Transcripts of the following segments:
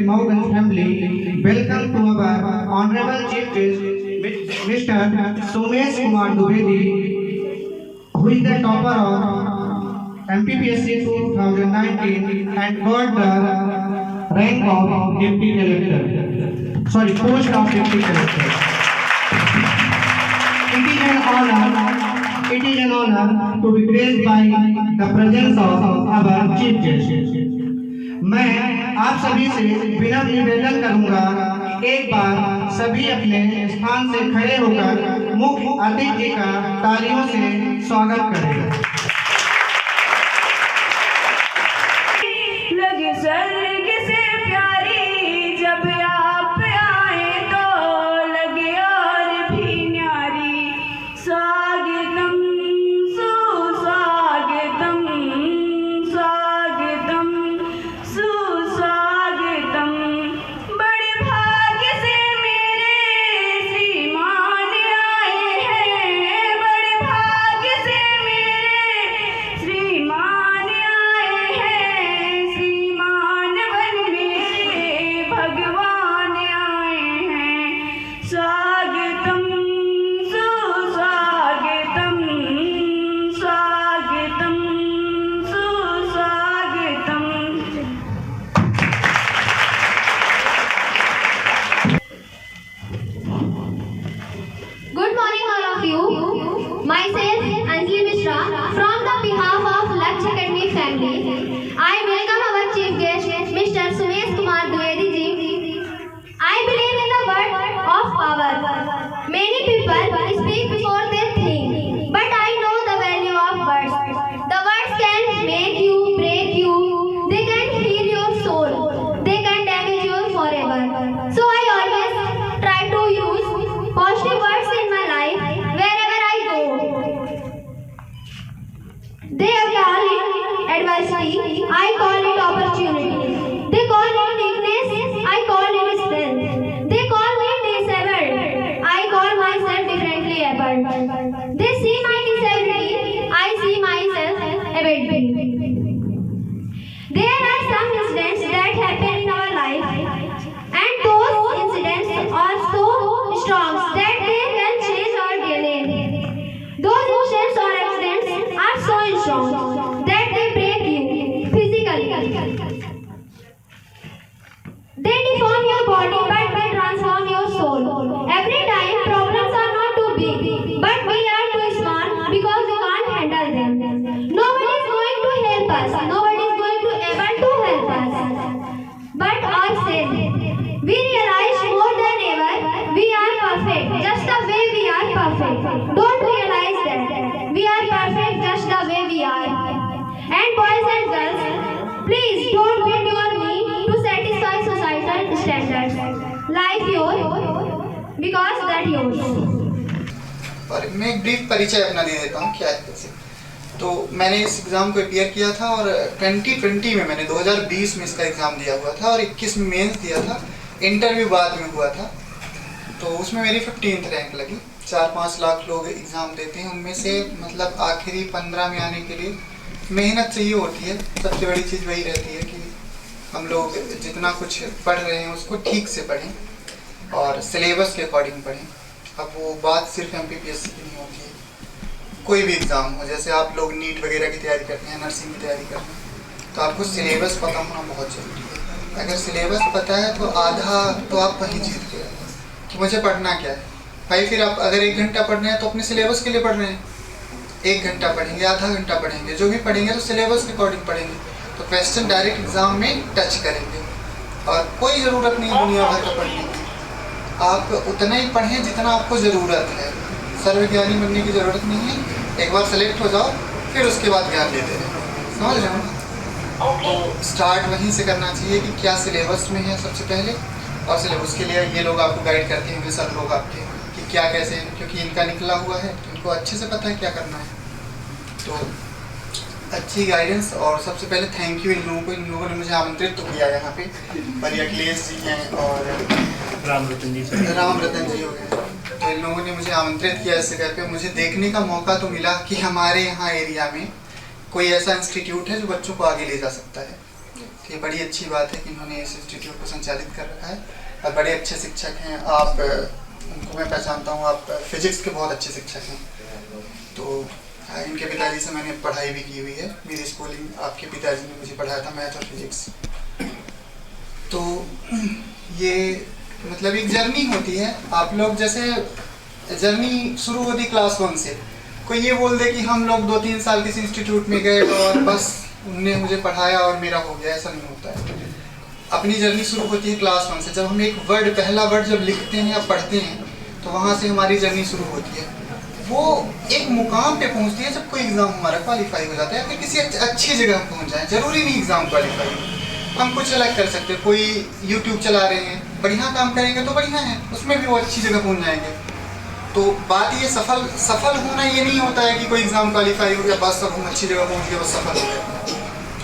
Morgan family, welcome to our Honorable Chief Guest, Mr. Somesh Kumar Dwivedi, who is the topper of MPPSC 2019 and got the rank of Deputy Collector. Sorry, post of Deputy Collector. It is an honor to be graced by the presence of our Chief Guest. मैं आप सभी से विनम्र निवेदन करूंगा कि एक बार सभी अपने स्थान से खड़े होकर मुख्य अतिथि जी का तालियों से स्वागत करें। लगे स्वर्ग से प्यारी जब आप आए तो लगे और भी न्यारी। स्वागतम सुस्वागतम स्वागतम सुस्वागतम। बड़े भाग्य से मेरे श्रीमान आए हैं, बड़े भाग्य से मेरे श्रीमान आए हैं। श्रीमान बन मेरे भगवान आए हैं। स्वागतम सुस्वागतम स्वागतम सुस्वागतम। Good morning, all of you. Myself, Anjali Mishra, from the behalf of Laksh Academy family, I welcome our chief guest, Mr. Somesh Kumar Dwivedi ji. I believe in the word of power. Many people speak before they think, but I know the value of words. The words can make you, break you. They can heal your soul. They can damage you forever. So I always try to use positive words in my life wherever I go. They call it adversity, I call it opportunity. They call it weakness, I call it strength. They call me disabled, I call myself differently abled. They see my disability, I see myself able. There are some incidents that happen in our life, and those incidents are so strong that they can change our DNA. Those incidents or accidents are so strong that they break you physically. They deform your body, but they transform your soul. Every time problems are not too big, but we are too small because we can't handle them. Nobody is going to help us. Nobody is going to able to help us. But ourselves, we realize more than ever we are perfect, just the way we are perfect. Don't realize that we are perfect just the way we are. And boys and girls, please don't bend your knee to satisfy societal standards. Life yours, because that yours. और मैं एक brief परिचय अपना दे देता हूँ क्या है कैसे। तो मैंने इस एग्ज़ाम को अपीयर किया था और 2020 में मैंने 2020 में इसका एग्ज़ाम दिया हुआ था और 21 में मेंस दिया था। इंटरव्यू बाद में हुआ था, तो उसमें मेरी 15th रैंक लगी। 4-5 लाख लोग एग्ज़ाम देते हैं, उनमें से मतलब आखिरी 15 में आने के लिए मेहनत चाहिए होती है। सबसे बड़ी चीज़ वही रहती है कि हम लोग जितना कुछ पढ़ रहे हैं उसको ठीक से पढ़ें और सिलेबस के अकॉर्डिंग पढ़ें। अब वो बात सिर्फ MPPSC की नहीं होती है, कोई भी एग्ज़ाम हो। जैसे आप लोग नीट वगैरह की तैयारी करते हैं, नर्सिंग की तैयारी करते हैं, तो आपको सिलेबस पता होना बहुत ज़रूरी है। अगर सिलेबस पता है तो आधा तो आप वहीं जीत गए कि मुझे पढ़ना क्या है भाई। फिर आप अगर 1 घंटा पढ़ रहे हैं तो अपने सिलेबस के लिए पढ़ रहे हैं, 1 घंटा पढ़ेंगे, आधा घंटा पढ़ेंगे, जो भी पढ़ेंगे तो सिलेबस के अकॉर्डिंग पढ़ेंगे, तो क्वेश्चन डायरेक्ट एग्ज़ाम में टच करेंगे। और कोई ज़रूरत नहीं दुनिया भर का पढ़ने की, आप उतना ही पढ़ें जितना आपको ज़रूरत है। सर्वज्ञानी बनने की ज़रूरत नहीं है। एक बार सेलेक्ट हो जाओ फिर उसके बाद ज्ञान लेते रहें, समझ रहे हो ना। तो स्टार्ट वहीं से करना चाहिए कि क्या सिलेबस में है सबसे पहले, और सिलेबस के लिए ये लोग आपको गाइड करते हैं, सर लोग आपके, कि क्या कैसे है, क्योंकि इनका निकला हुआ है तो इनको अच्छे से पता है क्या करना है। तो अच्छी गाइडेंस। और सबसे पहले थैंक यू इन लोगों ने मुझे आमंत्रित तो किया यहाँ पे। पर अखिलेश जी हैं और राम रतन जी हो गए, तो इन लोगों ने मुझे आमंत्रित किया इस जगह पे। मुझे देखने का मौका तो मिला कि हमारे यहाँ एरिया में कोई ऐसा इंस्टीट्यूट है जो बच्चों को आगे ले जा सकता है। तो ये बड़ी अच्छी बात है कि इन्होंने इस इंस्टीट्यूट को संचालित कर रखा है और बड़े अच्छे शिक्षक हैं। आप उनको मैं पहचानता हूँ, आप फिजिक्स के बहुत अच्छे शिक्षक हैं। तो इनके पिताजी से मैंने पढ़ाई भी की हुई है, मेरी स्कूलिंग आपके पिताजी ने मुझे पढ़ाया था, मैथ और फिजिक्स। तो ये मतलब एक जर्नी होती है, आप लोग जैसे जर्नी शुरू होती क्लास 1 से। कोई ये बोल दे कि हम लोग 2-3 साल किसी इंस्टीट्यूट में गए और बस उनने मुझे पढ़ाया और मेरा हो गया, ऐसा नहीं होता है। अपनी जर्नी शुरू होती है क्लास 1 से। जब हम एक वर्ड, पहला वर्ड जब लिखते हैं या पढ़ते हैं तो वहाँ से हमारी जर्नी शुरू होती है। वो एक मुकाम पे पहुँचती है जब कोई एग्ज़ाम हमारा क्वालिफाई हो जाता है, फिर किसी अच्छी जगह पहुँच जाए। ज़रूरी नहीं एग्ज़ाम क्वालिफाई हो, हम कुछ अलग कर सकते हैं। कोई यूट्यूब चला रहे हैं, बढ़िया काम करेंगे तो बढ़िया है, उसमें भी वो अच्छी जगह पहुँच जाएंगे। तो बात ये सफल होना ये नहीं होता है कि कोई एग्ज़ाम क्वालिफाई हो गया बस अब हम अच्छी जगह पहुँच गए बस सफल हो गए,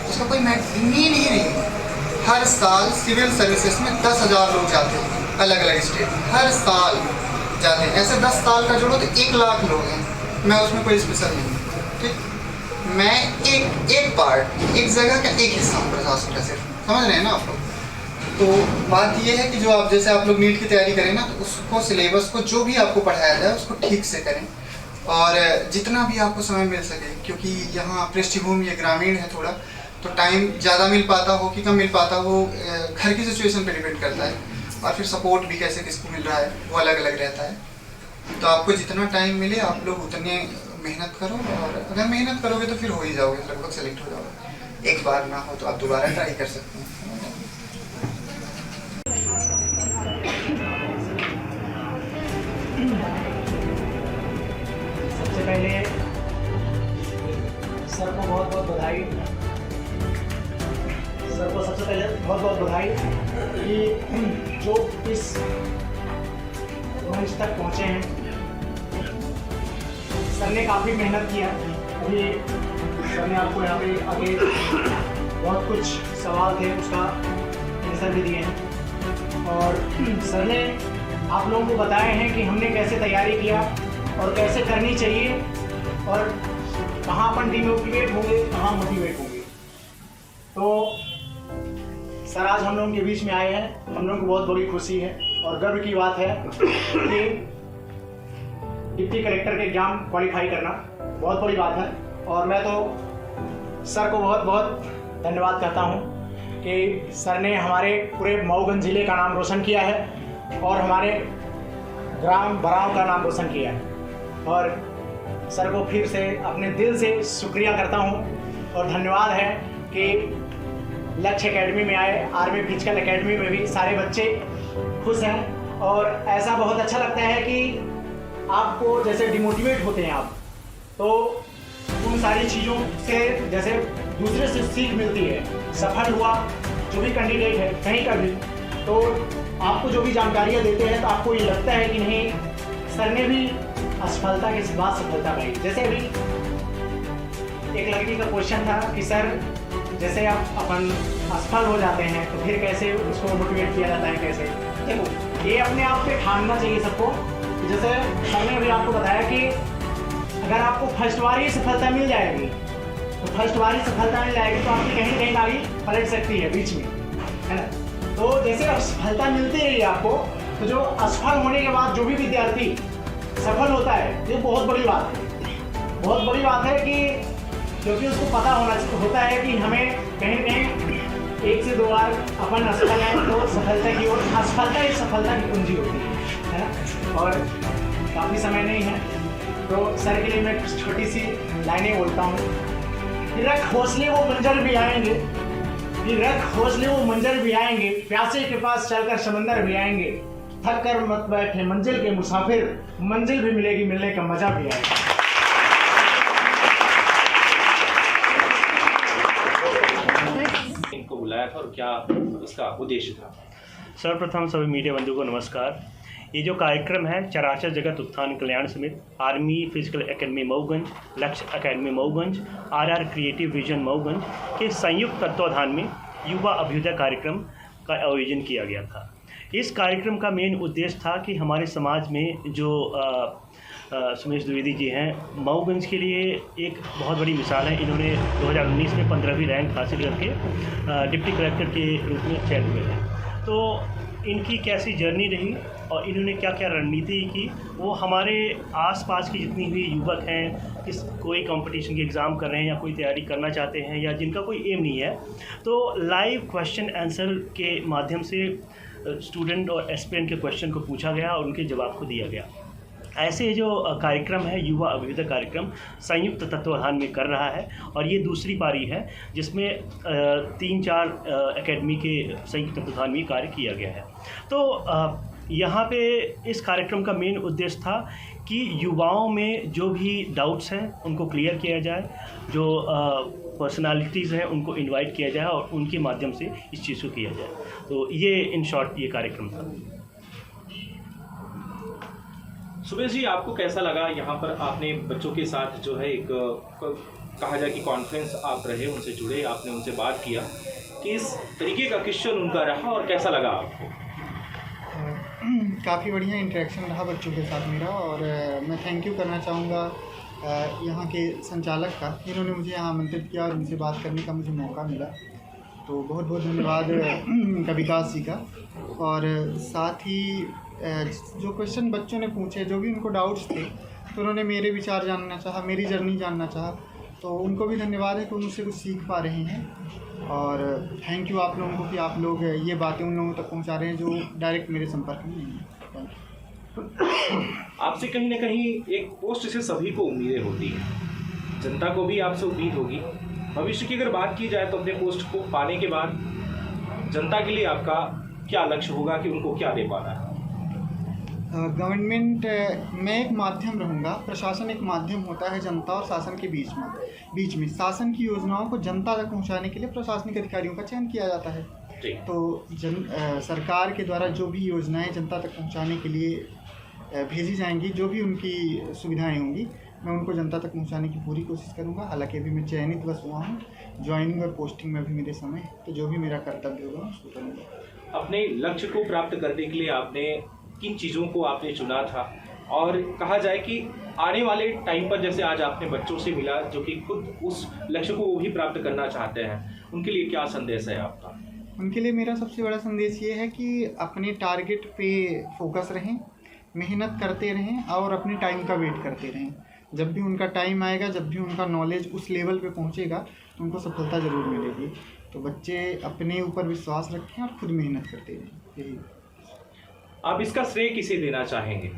उसका कोई मीन ही नहीं। हर साल सिविल सर्विसेज में 10,000 लोग जाते हैं अलग अलग स्टेट में, हर साल जाते हैं। ऐसे 10 साल का जोड़ो तो 1 लाख लोग हैं, मैं उसमें कोई स्पेशल नहीं हूँ। ठीक, मैं एक पार्ट, एक जगह का एक हिस्सा हूँ प्रशासन का, सिर्फ समझ रहे हैं ना आप लोग। तो बात ये है कि जो आप जैसे आप लोग नीट की तैयारी करें ना, तो उसको सिलेबस को जो भी आपको पढ़ाया जाए उसको ठीक से करें और जितना भी आपको समय मिल सके, क्योंकि यहाँ पृष्ठभूमि ये ग्रामीण है थोड़ा, तो टाइम ज़्यादा मिल पाता हो कि कम मिल पाता हो घर की सिचुएशन पे डिपेंड करता है, और फिर सपोर्ट भी कैसे किसको मिल रहा है वो अलग अलग रहता है। तो आपको जितना टाइम मिले आप लोग उतने मेहनत करो, और अगर मेहनत करोगे तो फिर हो ही जाओगे, लगभग सेलेक्ट हो जाओगे। एक बार ना हो तो आप दोबारा ट्राई कर सकते हैं। सबसे पहले सर को बहुत बहुत बधाई, सर को सबसे पहले बहुत बहुत बधाई कि जो इस मंच तक पहुँचे हैं। सर ने काफ़ी मेहनत किया, अभी सर ने आपको यहाँ पे आगे बहुत कुछ सवाल थे उसका आंसर भी दिए हैं, और सर ने आप लोगों को बताए हैं कि हमने कैसे तैयारी किया और कैसे करनी चाहिए, और कहाँ अपन डिमोटिवेट होंगे, कहाँ मोटिवेट होंगे। तो सर आज हम लोगों के बीच में आए हैं, हम लोगों को बहुत बड़ी खुशी है और गर्व की बात है कि डिप्टी कलेक्टर के एग्जाम क्वालिफाई करना बहुत बड़ी बात है। और मैं तो सर को बहुत बहुत धन्यवाद कहता हूँ कि सर ने हमारे पूरे मऊगंज ज़िले का नाम रोशन किया है और हमारे ग्राम बराव का नाम रोशन किया है। और सर को फिर से अपने दिल से शुक्रिया करता हूँ और धन्यवाद है कि लक्ष्य एकेडमी में आए, आर्मी फिजिकल एकेडमी में भी सारे बच्चे खुश हैं। और ऐसा बहुत अच्छा लगता है कि आपको जैसे डिमोटिवेट होते हैं आप, तो उन सारी चीज़ों से जैसे दूसरे से सीख मिलती है। सफल हुआ जो भी कैंडिडेट है कहीं का भी, तो आपको जो भी जानकारियाँ देते हैं तो आपको ये लगता है कि नहीं, सर ने भी असफलता के बाद सफलता पाई। जैसे अभी एक लड़की का क्वेश्चन था कि सर जैसे आप अपन असफल हो जाते हैं तो फिर कैसे उसको मोटिवेट किया जाता है, कैसे? देखो ये अपने आप पे ठानना चाहिए सबको। जैसे सर ने अभी आपको बताया कि अगर आपको फर्स्ट बार ही सफलता मिल जाएगी तो फर्स्ट बार ही सफलता मिल जाएगी तो आपकी कहीं कहीं गाड़ी पलट सकती है बीच में, है ना? तो जैसे अब सफलता मिलती रही आपको, तो जो असफल होने के बाद जो भी विद्यार्थी सफल होता है, ये बहुत बड़ी बात है। बहुत बड़ी बात है कि क्योंकि उसको पता होता है कि हमें कहीं कहीं 1 से 2 बार अपन असफल हैं तो सफलता की ओर, असफलता ही सफलता की कुंजी होती है ना? और काफ़ी समय नहीं है तो सर के लिए मैं छोटी सी लाइनें बोलता हूँ। रख हौसले वो मंजर भी आएंगे, रख हौसले वो मंजर भी आएंगे, प्यासे के पास चलकर समंदर भी आएंगे, थक कर मत बैठे मंजिल के मुसाफिर, मंजिल भी मिलेगी, मिलने का मजा भी आएगा। इनको बुलाया था और क्या इसका उद्देश्य था? सर्वप्रथम सभी मीडिया बंधु को नमस्कार। ये जो कार्यक्रम है चराचर जगत उत्थान कल्याण समिति, आर्मी फिजिकल एकेडमी मऊगंज, लक्ष्य academy Mauganj, RR creative vision Mauganj के संयुक्त तत्वाधान में युवा अभ्युदय कार्यक्रम का आयोजन किया गया था। इस कार्यक्रम का मेन उद्देश्य था कि हमारे समाज में जो सुमेश द्विवेदी जी हैं, मऊगंज के लिए एक बहुत बड़ी मिसाल है। इन्होंने 2019 में 15वीं रैंक हासिल करके डिप्टी कलेक्टर के रूप में चयन हुए हैं। तो इनकी कैसी जर्नी रही और इन्होंने क्या क्या रणनीति की, वो हमारे आसपास की जितनी भी युवक हैं, किस कोई कंपटीशन के एग्ज़ाम कर रहे हैं या कोई तैयारी करना चाहते हैं या जिनका कोई एम नहीं है, तो लाइव क्वेश्चन आंसर के माध्यम से स्टूडेंट और एस्पिरेंट के क्वेश्चन को पूछा गया और उनके जवाब को दिया गया। ऐसे जो कार्यक्रम है युवा अभिविद्या कार्यक्रम संयुक्त तत्वाधान में कर रहा है और ये दूसरी पारी है जिसमें 3-4 एकेडमी के संयुक्त तत्वाधान में कार्य किया गया है। तो यहाँ पे इस कार्यक्रम का मेन उद्देश्य था कि युवाओं में जो भी डाउट्स हैं उनको क्लियर किया जाए, जो पर्सनालिटीज़ हैं उनको इनवाइट किया जाए और उनके माध्यम से इस चीज़ को किया जाए। तो ये इन शॉर्ट ये कार्यक्रम था। सुमेश जी, आपको कैसा लगा यहाँ पर आपने बच्चों के साथ जो है एक कहा जाए कि कॉन्फ्रेंस आप रहे, उनसे जुड़े, आपने उनसे बात किया, किस तरीके का क्वेश्चन उनका रहा और कैसा लगा आपको? काफ़ी बढ़िया इंटरेक्शन रहा बच्चों के साथ मेरा और मैं थैंक यू करना चाहूँगा यहाँ के संचालक का, जिन्होंने मुझे यहाँ आमंत्रित किया और उनसे बात करने का मुझे मौका मिला। तो बहुत बहुत धन्यवाद उनका, विकास जी का। और साथ ही जो क्वेश्चन बच्चों ने पूछे, जो भी उनको डाउट्स थे, तो उन्होंने मेरे विचार जानना चाहा, मेरी जर्नी जानना चाहा, तो उनको भी धन्यवाद है कि उनसे कुछ सीख पा रहे हैं। और थैंक यू आप लोगों को कि आप लोग ये बातें उन लोगों तक पहुंचा रहे हैं जो डायरेक्ट मेरे संपर्क में नहीं है। आपसे कहीं ना कहीं एक पोस्ट से सभी को उम्मीदें होती हैं, जनता को भी आपसे उम्मीद होगी। भविष्य की अगर बात की जाए तो अपने पोस्ट को पाने के बाद जनता के लिए आपका क्या लक्ष्य होगा कि उनको क्या दे पाना है? गवर्नमेंट मैं एक माध्यम रहूँगा, प्रशासन एक माध्यम होता है जनता और शासन के बीच में शासन की योजनाओं को जनता तक पहुँचाने के लिए प्रशासनिक अधिकारियों का चयन किया जाता है। तो सरकार के द्वारा जो भी योजनाएं जनता तक पहुँचाने के लिए भेजी जाएंगी, जो भी उनकी सुविधाएं होंगी, मैं उनको जनता तक पहुँचाने की पूरी कोशिश करूँगा। हालांकि अभी मैं चयनित बस हुआ हूँ, ज्वाइनिंग और पोस्टिंग में अभी मेरे समय है, तो जो भी मेरा कर्तव्य होगा उसको करूँगा। अपने लक्ष्य को प्राप्त करने के लिए आपने किन चीज़ों को आपने चुना था, और कहा जाए कि आने वाले टाइम पर जैसे आज आपने बच्चों से मिला जो कि खुद उस लक्ष्य को वो भी प्राप्त करना चाहते हैं, उनके लिए क्या संदेश है आपका? उनके लिए मेरा सबसे बड़ा संदेश ये है कि अपने टारगेट पे फोकस रहें, मेहनत करते रहें और अपने टाइम का वेट करते रहें। जब भी उनका टाइम आएगा, जब भी उनका नॉलेज उस लेवल पे पहुंचेगा, तो उनको सफलता ज़रूर मिलेगी। तो बच्चे अपने ऊपर विश्वास रखें और खुद मेहनत करते रहें। यही आप इसका श्रेय किसे देना चाहेंगे?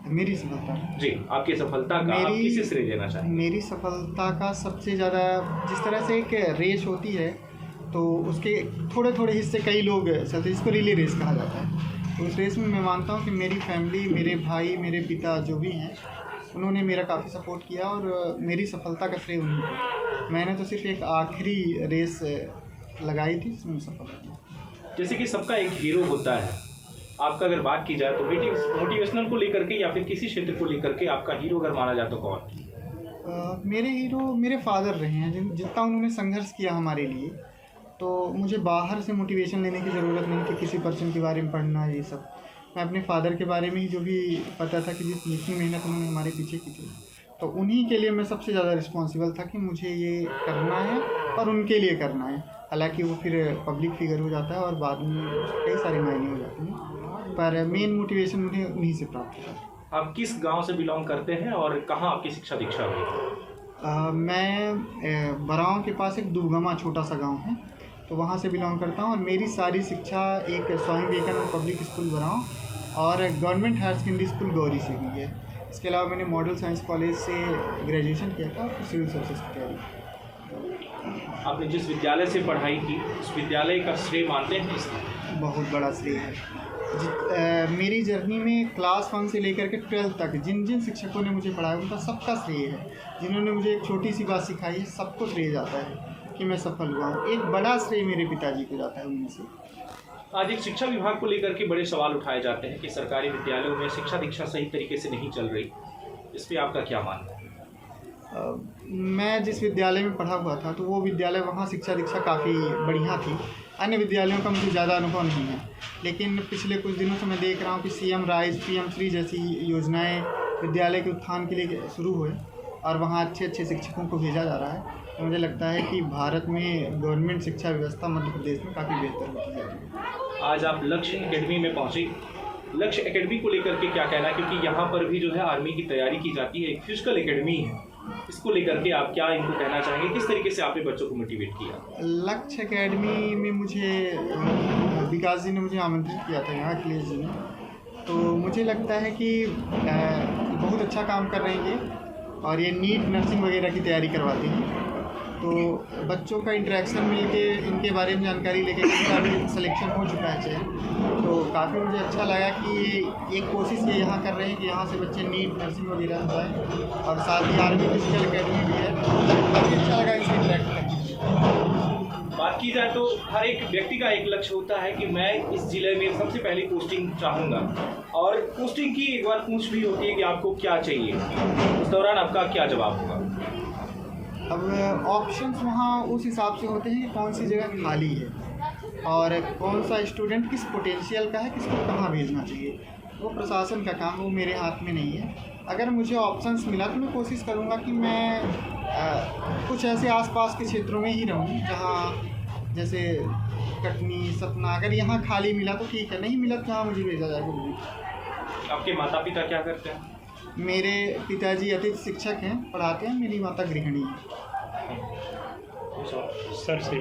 मेरी सफलता जी, आपकी सफलता का आप किसे श्रेय देना चाहेंगे? मेरी सफलता का सबसे ज़्यादा, जिस तरह से एक रेस होती है तो उसके थोड़े थोड़े हिस्से कई लोग चलते, जिसको रिले रेस कहा जाता है। तो उस रेस में मैं मानता हूँ कि मेरी फैमिली, मेरे भाई, मेरे पिता जो भी हैं, उन्होंने मेरा काफ़ी सपोर्ट किया और मेरी सफलता का श्रेय उन्हीं को। मैंने तो सिर्फ एक आखिरी रेस लगाई थी, जिसमें सफल हुआ। जैसे कि सबका एक हीरो होता है, आपका अगर बात की जाए तो मोटिवेशनल को लेकर के या फिर किसी क्षेत्र को लेकर के आपका हीरो अगर माना जाए तो कौन? मेरे हीरो मेरे फादर रहे हैं, जितना उन्होंने संघर्ष किया हमारे लिए। तो मुझे बाहर से मोटिवेशन लेने की ज़रूरत नहीं थी, किसी पर्सन के बारे में पढ़ना, ये सब। मैं अपने फादर के बारे में ही जो भी पता था कि जितनी मेहनत उन्होंने हमारे पीछे की थी, तो उन्हीं के लिए मैं सबसे ज़्यादा रिस्पॉन्सिबल था कि मुझे ये करना है और उनके लिए करना है। हालांकि वो फिर पब्लिक फिगर हो जाता है और बाद में कई सारे मायने हो जाते हैं, पर मेन मोटिवेशन मुझे उन्हीं से प्राप्त हुआ। आप किस गांव से बिलोंग करते हैं और कहाँ आपकी शिक्षा दीक्षा हुई? मैं बराव के पास एक दुर्गमा छोटा सा गांव है, तो वहाँ से बिलोंग करता हूँ। और मेरी सारी शिक्षा एक स्वामी विवेकानंद पब्लिक स्कूल बराव और government higher secondary school Gauri से हुई है। इसके अलावा मैंने मॉडल साइंस कॉलेज से ग्रेजुएशन किया था और सिविल सर्विसेज की तैयारी। आपने जिस विद्यालय से पढ़ाई की, उस विद्यालय का श्रेय मानते हैं किसका? बहुत बड़ा श्रेय है। मेरी जर्नी में क्लास 1 से लेकर के 12th तक जिन जिन शिक्षकों ने मुझे पढ़ाया, उनका सबका श्रेय है। जिन्होंने मुझे एक छोटी सी बात सिखाई है, सबको श्रेय जाता है कि मैं सफल हुआ हूँ। एक बड़ा श्रेय मेरे पिताजी को जाता है उनमें से। आज एक शिक्षा विभाग को लेकर के बड़े सवाल उठाए जाते हैं कि सरकारी विद्यालयों में शिक्षा दीक्षा सही तरीके से नहीं चल रही, इस पर आपका क्या मानना है? मैं जिस विद्यालय में पढ़ा हुआ था, तो वो विद्यालय, वहाँ शिक्षा दीक्षा काफ़ी बढ़िया थी। अन्य विद्यालयों का मुझे ज़्यादा अनुभव नहीं है, लेकिन पिछले कुछ दिनों से मैं देख रहा हूँ कि CM राइज, PM श्री जैसी योजनाएं विद्यालय के उत्थान के लिए शुरू हुए और वहाँ अच्छे अच्छे शिक्षकों को भेजा जा रहा है, तो मुझे लगता है कि भारत में गवर्नमेंट शिक्षा व्यवस्था मध्य प्रदेश में काफ़ी बेहतर होती जा रही है। आज आप लक्ष्य एकेडमी में पहुंचे, लक्ष्य एकेडमी को लेकर के क्या कहना है, क्योंकि यहाँ पर भी जो है आर्मी की तैयारी की जाती है, एक फिजिकल एकेडमी है, इसको लेकर के आप क्या इनको कहना चाहेंगे, किस तरीके से आपने बच्चों को मोटिवेट किया? लक्ष्य एकेडमी में मुझे विकास जी ने मुझे आमंत्रित किया था, यहाँ अखिलेश जी ने, तो मुझे लगता है कि बहुत अच्छा काम कर रहे हैं ये, और ये नीट नर्सिंग वगैरह की तैयारी करवाते हैं। तो बच्चों का इंटरेक्शन मिलके इनके बारे में जानकारी लेके इनका भी सिलेक्शन हो चुका है चयन, तो काफ़ी मुझे अच्छा लगा कि ये एक कोशिश ये यहाँ कर रहे हैं कि यहाँ से बच्चे नीट नर्सिंग वगैरह में जाएँ, और साथ ही आर्मी फिजिकल एकेडमी भी है, काफ़ी अच्छा लगा इनसे इंटरेक्ट करके। बात की जाए तो हर एक व्यक्ति का एक लक्ष्य होता है कि मैं इस जिले में सबसे पहले पोस्टिंग चाहूँगा, और पोस्टिंग की एक बार पूछ भी होती है कि आपको क्या चाहिए, उस दौरान आपका क्या जवाब होगा? अब ऑप्शंस वहाँ उस हिसाब से होते हैं कि कौन सी जगह खाली है और कौन सा स्टूडेंट किस पोटेंशियल का है, किसको कहाँ भेजना चाहिए, वो प्रशासन का काम, वो मेरे हाथ में नहीं है। अगर मुझे ऑप्शंस मिला तो मैं कोशिश करूँगा कि मैं कुछ ऐसे आसपास के क्षेत्रों में ही रहूँ जहाँ जैसे कटनी, सतना, अगर यहाँ खाली मिला तो ठीक है, नहीं मिला तो यहाँ मुझे भेजा जाएगा। आपके माता पिता क्या करते हैं? मेरे पिताजी अतिथि शिक्षक हैं, पढ़ाते हैं, मेरी माता गृहिणी है। सर से